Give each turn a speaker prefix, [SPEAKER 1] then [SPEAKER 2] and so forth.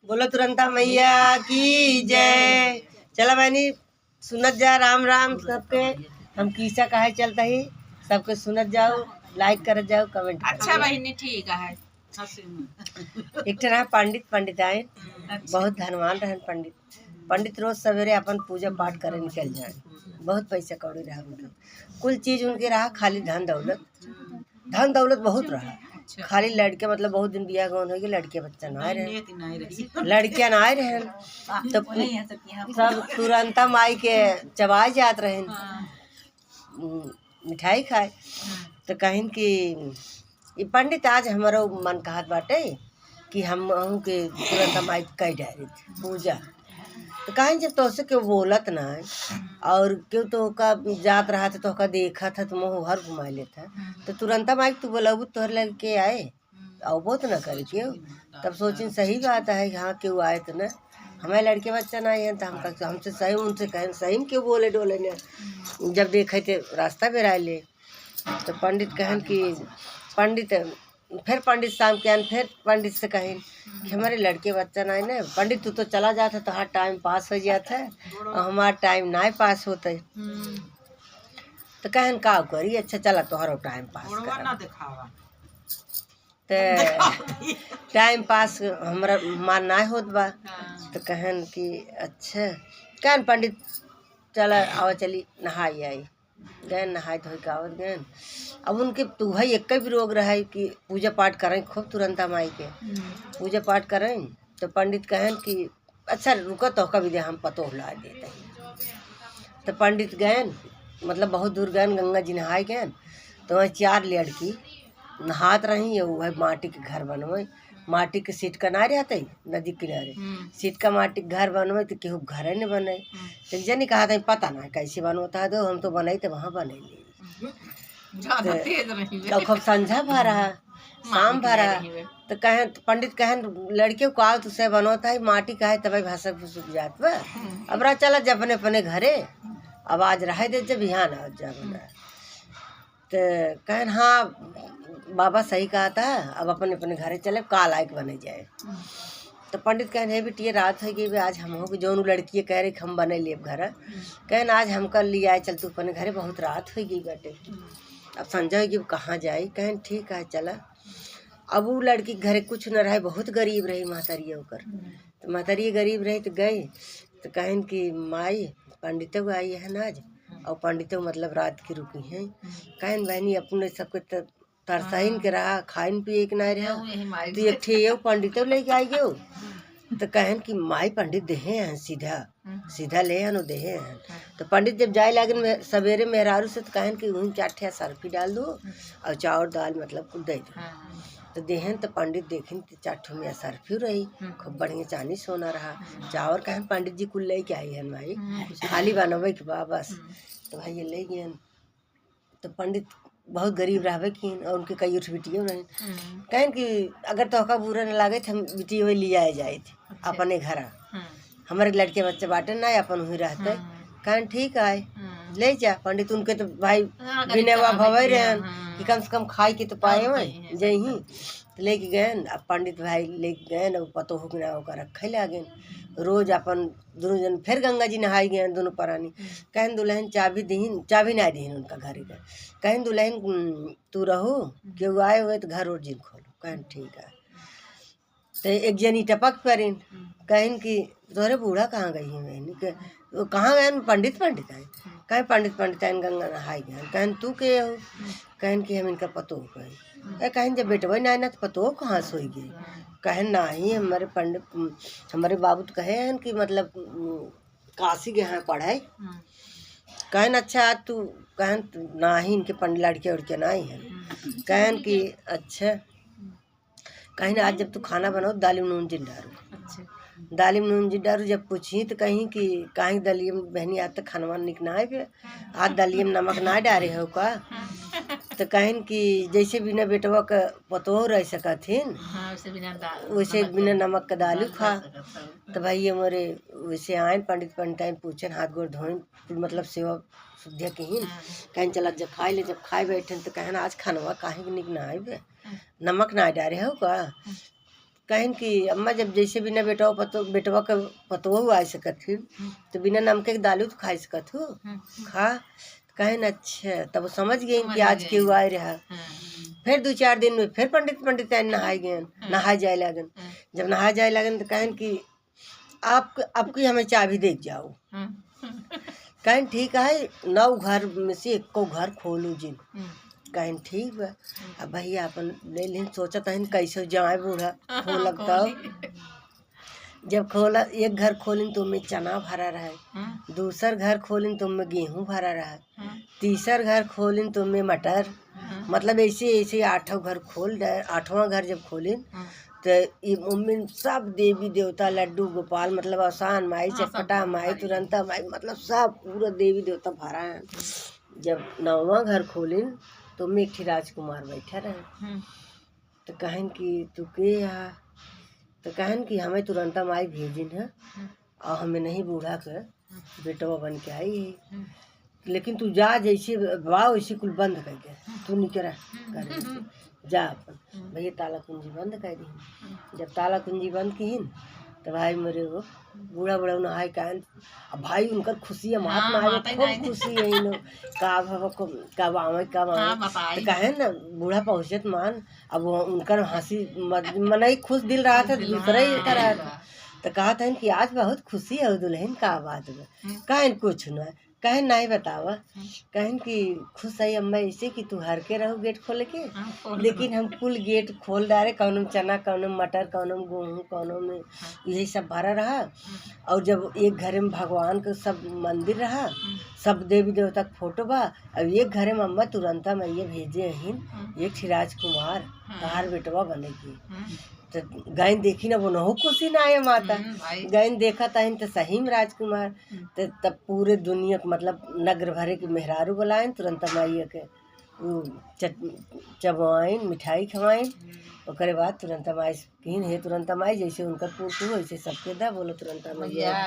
[SPEAKER 1] बोलो तुरंता मैया की जय। चला बहनी सुनत जा राम राम सबके। हम किस्सा कहे चलता ही सबके सुनत जाओ, लाइक करत जाओ, कमेंट
[SPEAKER 2] अच्छा बहनी ठीक है।
[SPEAKER 1] एक तरह पंडित आए, बहुत धनवान रहन पंडित। पंडित रोज सवेरे अपन पूजा पाठ करे निकल जाए। बहुत पैसा कौड़ी रहा उनके, कुल चीज उनके रहा, खाली धन दौलत बहुत रहा। खाली लड़के मतलब बहुत दिन बियाह गौन हो गई, लड़के बच्चा ना रहे, लड़कियां ना रहे तो सब तुरंता माई के चबाई जात रहे मिठाई खाए। तो कहिन कि ये पंडित आज हमारो मन कहत बाटे कि हम के तुरंत माई कह डायरी पूजा। तो कहीं जब तो क्यों बोलत ना है और क्यों तो का जात रहा था, तो का देखा था, तुम हर घुमा लेता तो तुरंत माइक तू बोला तोहर लग के आए और बहुत ना करे क्यों। तब सोचिन सही बात है, हाँ क्यों आए तो ना हमारे लड़के बच्चा ना आए तो हम हमसे सही उनसे कहें सही में क्यों बोले डोले ने। जब देखे थे रास्ता पे राय ले तो पंडित कहन कि पंडित शाम के आन फिर पंडित से कहें कि हमारे लड़के बच्चा ना ना पंडित तू तो चला जाता तो हर टाइम पास हो जाता है और हमारा टाइम ना पास होता है। तो कहन का करी अच्छा चला तोहरो टाइम पास कर तो टाइम पास हमारा मार ना होत बा। तो कहन कि अच्छा कहन पंडित चला आवा चली नहाई आई गए, नहाए धोए के आवत गए। अब उनके तू भाई एक भी रोग रहा है कि पूजा पाठ करें खूब तुरंत माई के पूजा पाठ करें। तो पंडित कहन कि अच्छा रुको तो का विद्या हम पतो ला देते हैं। तो पंडित गए मतलब बहुत दूर गए, गंगा जी नहाए गए। तो वह 4 लड़की नहात रही, वह माटी के घर बनवे, माटी के सीट का ना रहते नदी किनारे सीट का माटी के घर बनवे तो केहू घर नहीं बने। तो जनी कहा था पता ना कैसे बनता है, तो हम तो बने तो वहाँ बने तो खूब संझा भरा शाम भरा। तो कहें पंडित कहन लड़के को आओ तुझसे बनोता है माटी का है तब भाषा फुसुक जात बा। अब रहा चला जब अपने अपने घरे, अब आज रहे दे जब यहाँ ना जा बना। तो कहन हाँ बाबा सही कहा था, अब अपने अपने घरे चले काल आए के बने जाए। तो पंडित कहन हे बेटी रात हो गई, आज हम हो जो लड़की कह रही हम बने लिए घर। कहन आज हम कल ले आए चल तू अपने घरे, बहुत रात हो गई बेटे, अब संजय होगी कहाँ जाए। कहन ठीक है चला। अब वो लड़की घरे कुछ न रहे, बहुत गरीब रही महतारी होकर। तो महतारी गरीब रही तो गई तो कहन कि माई पंडितों आई है ना आज, और पंडितों मतलब रात की रुकी हैं। कहन बहनी अपने सबके तरसहीन के रहा खाइन पिए के ना रहा तो एक ठे पंडितों लेके आई गयो। तो कहन कि माई पंडित देहे हैं सीधा ले हैं देहे हैं। तो पंडित जब जाए लगे सवेरे मेहरारू से तो कहन कि वहीं 4 ठे सरफी डाल दो और चावल दाल मतलब कुछ दे दो। तो देहन तो पंडित देखें तो 4 ठे में सरफी रही, खूब बढ़िया चांदी सोना रहा। चावल कहन पंडित जी कुल ले के आई है भाई, खाली बनवे के बा बस। तो भाई ये ले गए। तो पंडित बहुत गरीब रहे कि और उनके कई उठ बिटियों रहे। कहन कि अगर तोहका बुरा न लागे तो हम बिटियों ले आए जाए थे अपने घर, हमारे लड़के बच्चे बाटे ना अपन वहीं रहते। कहन ठीक है ले जा। पंडित उनके तो भाई बिनेवा भवे रहे कि कम से कम खाई के तो पाए हुए जही। तो लेके गए। अब पंडित भाई लेके गए न पतो हो ना होकर रखे लगे। रोज अपन दोनों जन फिर गंगा जी नहाई गए दोनों परानी। कहन दुल्हन चाबी ना दीन उनका घर का। कहन दुल्हन तू रहो क्यों आए हुए तो घर और जिन खोलो। कहन ठीक है। तो एक जनी टपक परिन कहन कि तोरे बूढ़ा कहाँ गई है मैंने के वो कहाँ गए पंडित आए। कहे पंडित आए गंगा नहाई गए। कहन तू के हो। कहन कि हम इनका पतो हो गए। कहन जब बेटवा ना ना तो पतो कहाँ सोई गई। कहन ना ही हमारे पंडित हमारे बाबू तो कहे हैं कि मतलब काशी गए हैं पढ़ाई। कहन अच्छा तू कहन ना ही इनके पंडित लड़के उड़के ना ही है। कहन कि अच्छा कहीं आज जब तू खाना बनाओ दाली में नून जिन डारू, दाली में नून जिन डारू। जब पूछी तो कहीं कि कहीं दलिए में बहनी आज तक खानवा निकना है आज दलिए में नमक ना डारे हो का। तो कहीं कि जैसे बिना बेटवा का पतो रह सकथिन वैसे बिना नमक का दालू खा। तो भाई हमारे वैसे आए पंडित पूछन हाथ गोड़ धोइन मतलब सेवा शुद्धिया कहीं। कहीं चला जब खाए ले जब खाए बैठे तो कहना आज खानवा काहे निकना है नमक ना डारे हो का। कहें कि अम्मा जब जैसे बिना बेटवा का पतोहू आ सकत ही तो बिना नमके के दालू तो खा सकत हो खा। कहें अच्छा तब वो समझ गई कि आज क्यों आए रहा। फिर 2-4 दिन में फिर पंडित आए नहाए गए, नहाए जाए लगन। जब नहाए जाए लगन तो कहें कि आपकी हमें चाबी देख जाओ। कहें ठीक है 9 घर में से 1 घर खोलू जिन। कहें ठीक बा। अब भैया अपन ले लें सोचत हन कैसे जाए बूढ़ा खोलक तब। जब खोला एक घर खोलिन तो में चना भरा रहा, दूसर घर खोलिन तो में गेहूं भरा रहा, तीसर घर खोलिन तो में मटर। मतलब ऐसे ऐसे 8 घर खोल रहे। 8वां घर जब खोलिन तो ये मम्मी सब देवी देवता लड्डू गोपाल मतलब आसान माई चटपटा माई तुरंता माई मतलब सब पूरा देवी देवता भरा है। जब 9वां घर खोलिन तो में एक ठे राजकुमार बैठा रहे। तो कहें कि तू के यहाँ तो कहें कि हमें तुरंत माई भेजिन है और हमें नहीं बूढ़ा कर बेटवा बन के आई है, लेकिन तू जा जैसे बा वैसे कुल बंद कर दे तू निकरा कर जा अपन। भैया ताला कुंजी बंद कर दी। जब ताला कुंजी बंद की तो भाई मेरे वो बूढ़ा बूढ़ा नहाय कहन। अब भाई उनकर खुशी महात्मा है खूब खुशी है इन का भव को कब आवे तो कहे ना बूढ़ा पहुँचत मान। अब वो उनकर हंसी मन ही खुश दिल रहा था दूसरा ही कर रहा था। तो कहा था कि आज बहुत खुशी है दुल्हन का बात में। कहें कुछ न कहें नहीं बतावा। कहें कि खुश है अम्मा ऐसे कि तू हर के रहो गेट खोल के, लेकिन हम कुल गेट खोल डाले कौन में चना कौन में मटर कौन में गेहूँ कौन में यही सब भरा रहा। और जब एक घर में भगवान का सब मंदिर रहा, सब देवी देवता का फोटो बा। अब एक घर में अम्मा तुरंत मैया भेजे हन एक राजकुमार तार बेटवा बनेगी। तो गैन देखी ना वो नहो खुशी ना आए माता। गैन देखा तहन तो सही में राजकुमार। तो तब पूरे दुनिया मतलब नगर भरे के मेहरारू बुलाएं तुरंत मैया के चबवाइन मिठाई खवाएं। ओकरे बाद तुरंत माई कहीं है तुरंत माई जैसे उनका पूर्ति हो वैसे सबके दा बोलो तुरंत मैया।